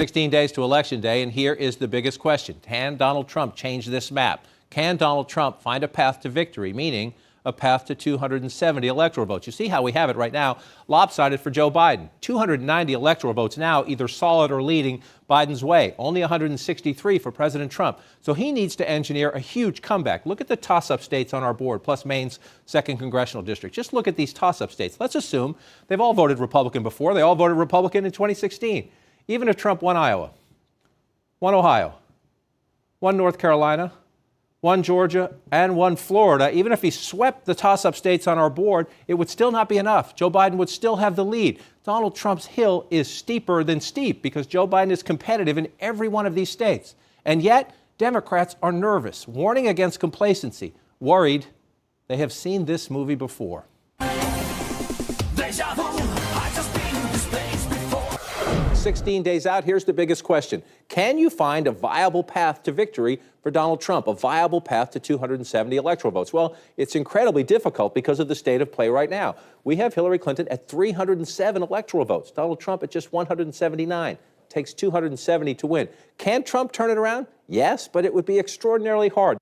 16 days to Election Day, and here is the biggest question. Can Donald Trump change this map? Can Donald Trump find a path to victory, meaning a path to 270 electoral votes? You see how we have it right now, lopsided for Joe Biden. 290 electoral votes now, either solid or leading Biden's way. Only 163 for President Trump. So he needs to engineer a huge comeback. Look at the toss-up states on our board, plus Maine's 2nd congressional district. Just look at these toss-up states. Let's assume they've all voted Republican before. They all voted Republican in 2016. Even if Trump won Iowa, won Ohio, won North Carolina, won Georgia, and won Florida, even if he swept the toss-up states on our board, it would still not be enough. Joe Biden would still have the lead. Donald Trump's hill is steeper than steep because Joe Biden is competitive in every one of these states. And yet, Democrats are nervous, warning against complacency, worried they have seen this movie before. 16 days out, here's the biggest question. Can you find a viable path to victory for Donald Trump, a viable path to 270 electoral votes? Well, it's incredibly difficult because of the state of play right now. We have Hillary Clinton at 307 electoral votes, Donald Trump at just 179. Takes 270 to win. Can Trump turn it around? Yes, but it would be extraordinarily hard.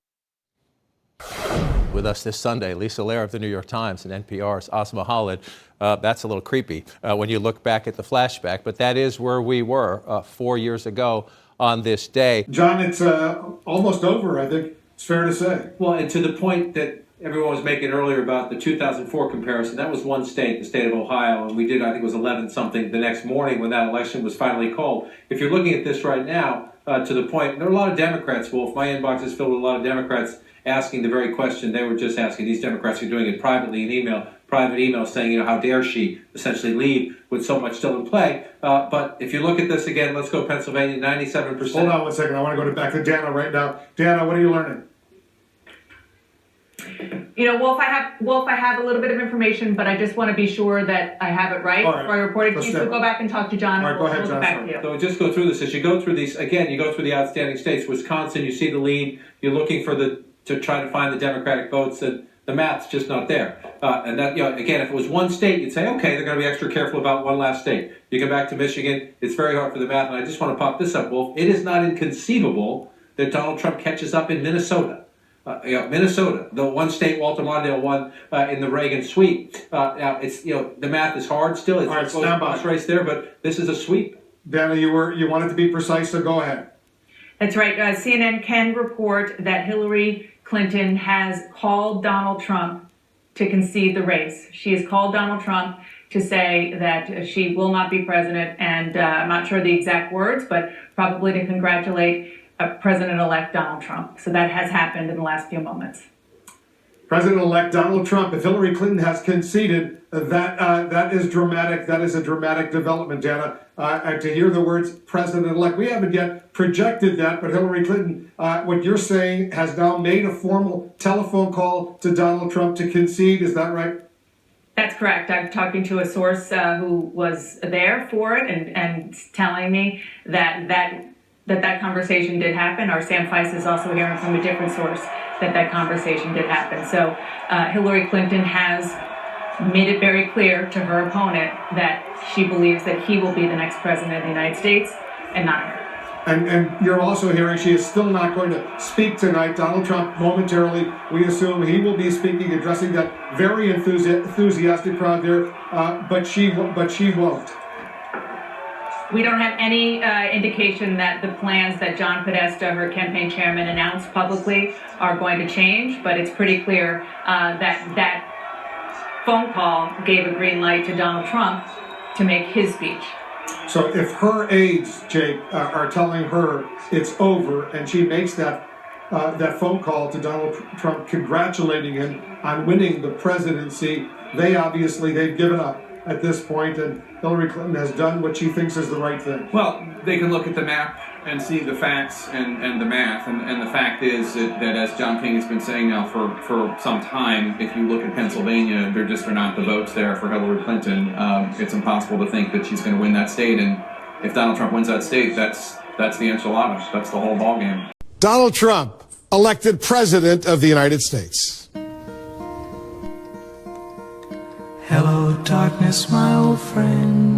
With us this Sunday, Lisa Lair of the New York Times and NPR's Asma Khalid. That's a little creepy when you look back at the flashback, but that is where we were 4 years ago on this day. John, it's almost over, I think it's fair to say. Well, and to the point that everyone was making earlier about the 2004 comparison, that was one state, the state of Ohio, and we did, I think it was 11-something the next morning when that election was finally called. If you're looking at this right now, to the point, there are a lot of Democrats, Wolf, my inbox is filled with a lot of Democrats asking the very question they were just asking. These Democrats are doing it privately in email, private email saying, how dare she essentially leave with so much still in play. But if you look at this again, let's go Pennsylvania, 97%. Hold on one second. I want to go back to Dana right now. Dana, what are you learning? Wolf, I have a little bit of information, but I just want to be sure that I have it right before I report it to you. So go back and talk to John. All right, go ahead, John. Back to you. So just go through this. As you go through these, again, you go through the outstanding states. Wisconsin, you see the lead. You're looking for to try to find the Democratic votes, and the math's just not there. And that, again, if it was one state, you'd say, okay, they're going to be extra careful about one last state. You come back to Michigan, it's very hard for the math. And I just want to pop this up, Wolf. It is not inconceivable that Donald Trump catches up in Minnesota. Minnesota, the one state Walter Mondale won in the Reagan sweep. Now it's the math is hard still. It's a close race there, but this is a sweep. Dana, you wanted to be precise, so go ahead. That's right. CNN can report that Hillary Clinton has called Donald Trump to concede the race. She has called Donald Trump to say that she will not be president, and I'm not sure the exact words, but probably to congratulate President-elect Donald Trump. So that has happened in the last few moments. President-elect Donald Trump, if Hillary Clinton has conceded, that is dramatic. That is a dramatic development, Dana. To hear the words President-elect, we haven't yet projected that, but Hillary Clinton, what you're saying, has now made a formal telephone call to Donald Trump to concede. Is that right? That's correct. I'm talking to a source who was there for it and telling me that conversation did happen. Our Sam Feist is also hearing from a different source that conversation did happen. So Hillary Clinton has made it very clear to her opponent that she believes that he will be the next president of the United States and not her. And you're also hearing she is still not going to speak tonight. Donald Trump, momentarily, we assume he will be speaking, addressing that very enthusiastic crowd there, but she won't. We don't have any indication that the plans that John Podesta, her campaign chairman, announced publicly are going to change, but it's pretty clear that phone call gave a green light to Donald Trump to make his speech. So if her aides, Jake, are telling her it's over, and she makes that phone call to Donald Trump congratulating him on winning the presidency, they've given up at this point, and Hillary Clinton has done what she thinks is the right thing. Well, they can look at the map and see the facts and the math, and the fact is that as John King has been saying now for some time, if you look at Pennsylvania, there just are not the votes there for Hillary Clinton. It's impossible to think that she's going to win that state, and if Donald Trump wins that state, that's the enchilada. That's the whole ballgame. Donald Trump, elected president of the United States. Hello, darkness, my old friend.